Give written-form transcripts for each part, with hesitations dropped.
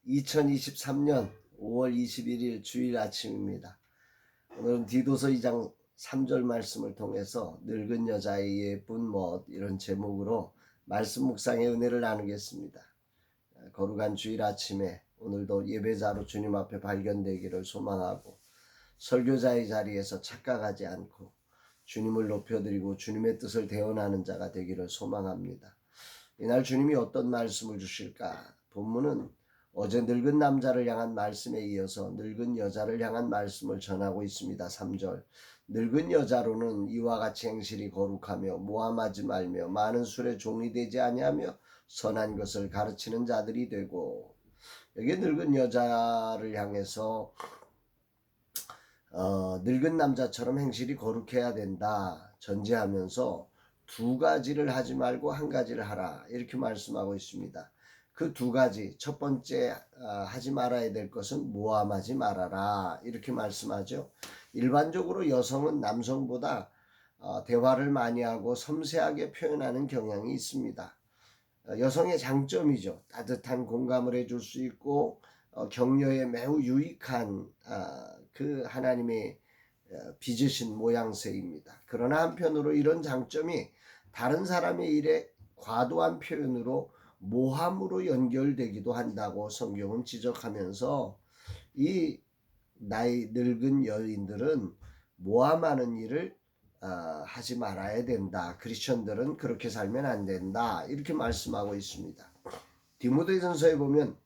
2023년 5월 21일 주일 아침입니다. 오늘은 디도서 2장 3절 말씀을 통해서 늙은 여자의 예쁜 멋 이런 제목으로 말씀 묵상의 은혜를 나누겠습니다. 거룩한 주일 아침에 오늘도 예배자로 주님 앞에 발견되기를 소망하고 설교자의 자리에서 착각하지 않고 주님을 높여드리고 주님의 뜻을 대언하는 자가 되기를 소망합니다. 이날 주님이 어떤 말씀을 주실까? 본문은 어제 늙은 남자를 향한 말씀에 이어서 늙은 여자를 향한 말씀을 전하고 있습니다. 3절 늙은 여자로는 이와 같이 행실이 거룩하며 모함하지 말며 많은 술에 종이 되지 아니하며 선한 것을 가르치는 자들이 되고, 여기 늙은 여자를 향해서 늙은 남자처럼 행실이 거룩해야 된다 전제하면서 두 가지를 하지 말고 한 가지를 하라 이렇게 말씀하고 있습니다. 그 두 가지, 첫 번째 하지 말아야 될 것은 모함하지 말아라 이렇게 말씀하죠. 일반적으로 여성은 남성보다 대화를 많이 하고 섬세하게 표현하는 경향이 있습니다. 여성의 장점이죠. 따뜻한 공감을 해줄 수 있고 격려에 매우 유익한 그 하나님의 빚으신 모양새입니다. 그러나 한편으로 이런 장점이 다른 사람의 일에 과도한 표현으로 모함으로 연결되기도 한다고 성경은 지적하면서 이 나이 늙은 여인들은 모함하는 일을 하지 말아야 된다. 크리스천들은 그렇게 살면 안 된다. 이렇게 말씀하고 있습니다. 디모데전서에 보면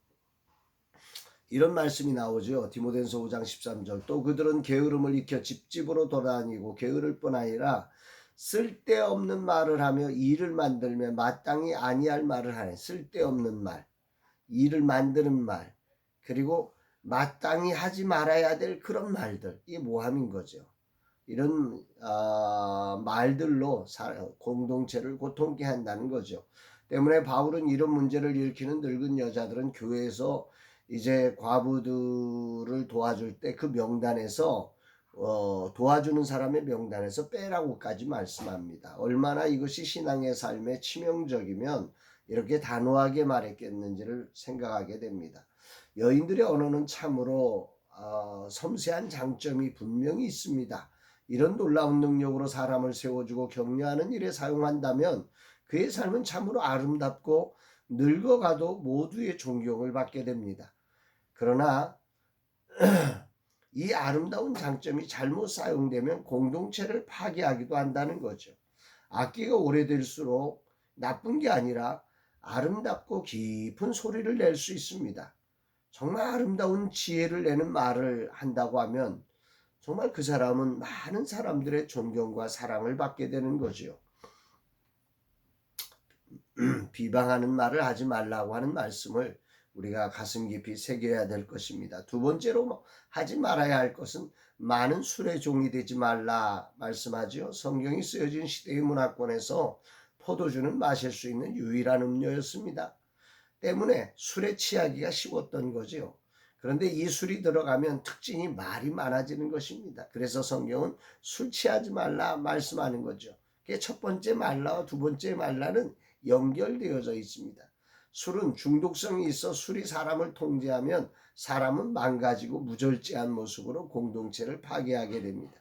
이런 말씀이 나오죠. 디모데전서 5장 13절 또 그들은 게으름을 익혀 집집으로 돌아다니고 게으를 뿐 아니라 쓸데없는 말을 하며 일을 만들며 마땅히 아니할 말을 하네. 쓸데없는 말, 일을 만드는 말, 그리고 마땅히 하지 말아야 될 그런 말들, 이게 모함인 거죠. 이런 말들로 공동체를 고통케 한다는 거죠. 때문에 바울은 이런 문제를 일으키는 늙은 여자들은 교회에서 이제 과부들을 도와줄 때 그 명단에서 도와주는 사람의 명단에서 빼라고까지 말씀합니다. 얼마나 이것이 신앙의 삶에 치명적이면 이렇게 단호하게 말했겠는지를 생각하게 됩니다. 여인들의 언어는 참으로 섬세한 장점이 분명히 있습니다. 이런 놀라운 능력으로 사람을 세워주고 격려하는 일에 사용한다면 그의 삶은 참으로 아름답고 늙어가도 모두의 존경을 받게 됩니다. 그러나 이 아름다운 장점이 잘못 사용되면 공동체를 파괴하기도 한다는 거죠. 악기가 오래될수록 나쁜 게 아니라 아름답고 깊은 소리를 낼 수 있습니다. 정말 아름다운 지혜를 내는 말을 한다고 하면 정말 그 사람은 많은 사람들의 존경과 사랑을 받게 되는 거죠. 비방하는 말을 하지 말라고 하는 말씀을 우리가 가슴 깊이 새겨야 될 것입니다. 두 번째로 하지 말아야 할 것은 많은 술의 종이 되지 말라 말씀하죠. 성경이 쓰여진 시대의 문화권에서 포도주는 마실 수 있는 유일한 음료였습니다. 때문에 술에 취하기가 쉬웠던 거죠. 그런데 이 술이 들어가면 특징이 말이 많아지는 것입니다. 그래서 성경은 술 취하지 말라 말씀하는 거죠. 그게 첫 번째 말라와 두 번째 말라는 연결되어져 있습니다. 술은 중독성이 있어 술이 사람을 통제하면 사람은 망가지고 무절제한 모습으로 공동체를 파괴하게 됩니다.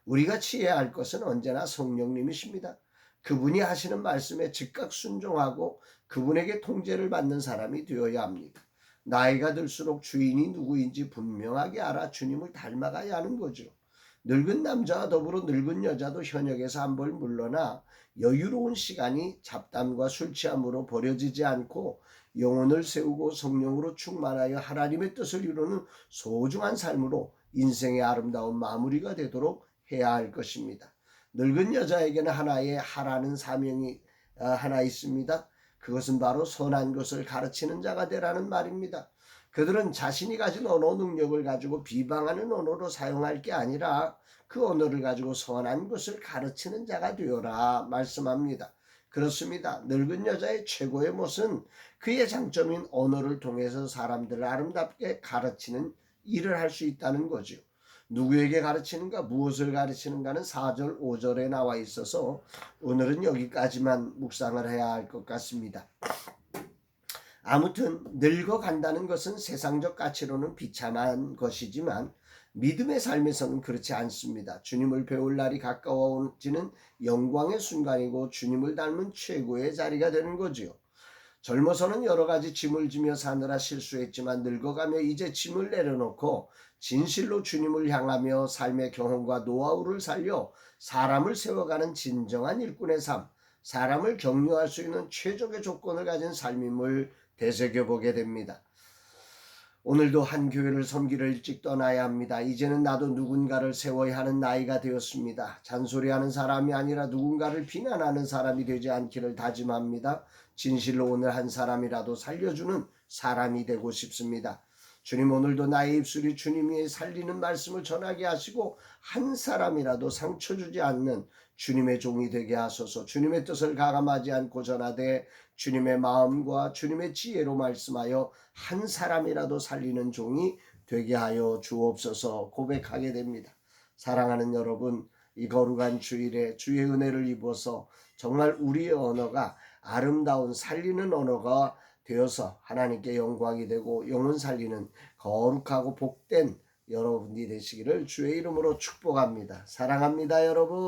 우리가 취해야 할 것은 언제나 성령님이십니다. 그분이 하시는 말씀에 즉각 순종하고 그분에게 통제를 받는 사람이 되어야 합니다. 나이가 들수록 주인이 누구인지 분명하게 알아 주님을 닮아가야 하는 거죠. 늙은 남자와 더불어 늙은 여자도 현역에서 한 벌 물러나 여유로운 시간이 잡담과 술 취함으로 버려지지 않고 영혼을 세우고 성령으로 충만하여 하나님의 뜻을 이루는 소중한 삶으로 인생의 아름다운 마무리가 되도록 해야 할 것입니다. 늙은 여자에게는 하나의 하라는 사명이 하나 있습니다. 그것은 바로 선한 것을 가르치는 자가 되라는 말입니다. 그들은 자신이 가진 언어 능력을 가지고 비방하는 언어로 사용할 게 아니라 그 언어를 가지고 선한 것을 가르치는 자가 되어라 말씀합니다. 그렇습니다. 늙은 여자의 최고의 모습은 그의 장점인 언어를 통해서 사람들을 아름답게 가르치는 일을 할 수 있다는 거죠. 누구에게 가르치는가, 무엇을 가르치는가는 4절, 5절에 나와 있어서 오늘은 여기까지만 묵상을 해야 할 것 같습니다. 아무튼 늙어간다는 것은 세상적 가치로는 비참한 것이지만 믿음의 삶에서는 그렇지 않습니다. 주님을 배울 날이 가까워지는 영광의 순간이고 주님을 닮은 최고의 자리가 되는 거지요. 젊어서는 여러 가지 짐을 지며 사느라 실수했지만 늙어가며 이제 짐을 내려놓고 진실로 주님을 향하며 삶의 경험과 노하우를 살려 사람을 세워가는 진정한 일꾼의 삶, 사람을 격려할 수 있는 최적의 조건을 가진 삶임을 되새겨보게 됩니다. 오늘도 한 교회를 섬기러 일찍 떠나야 합니다. 이제는 나도 누군가를 세워야 하는 나이가 되었습니다. 잔소리하는 사람이 아니라 누군가를 비난하는 사람이 되지 않기를 다짐합니다. 진실로 오늘 한 사람이라도 살려주는 사람이 되고 싶습니다. 주님, 오늘도 나의 입술이 주님이 살리는 말씀을 전하게 하시고 한 사람이라도 상처 주지 않는 주님의 종이 되게 하소서. 주님의 뜻을 가감하지 않고 전하되 주님의 마음과 주님의 지혜로 말씀하여 한 사람이라도 살리는 종이 되게 하여 주옵소서 고백하게 됩니다. 사랑하는 여러분, 이 거룩한 주일에 주의 은혜를 입어서 정말 우리의 언어가 아름다운 살리는 언어가 되어서 하나님께 영광이 되고 영혼 살리는 거룩하고 복된 여러분이 되시기를 주의 이름으로 축복합니다. 사랑합니다, 여러분.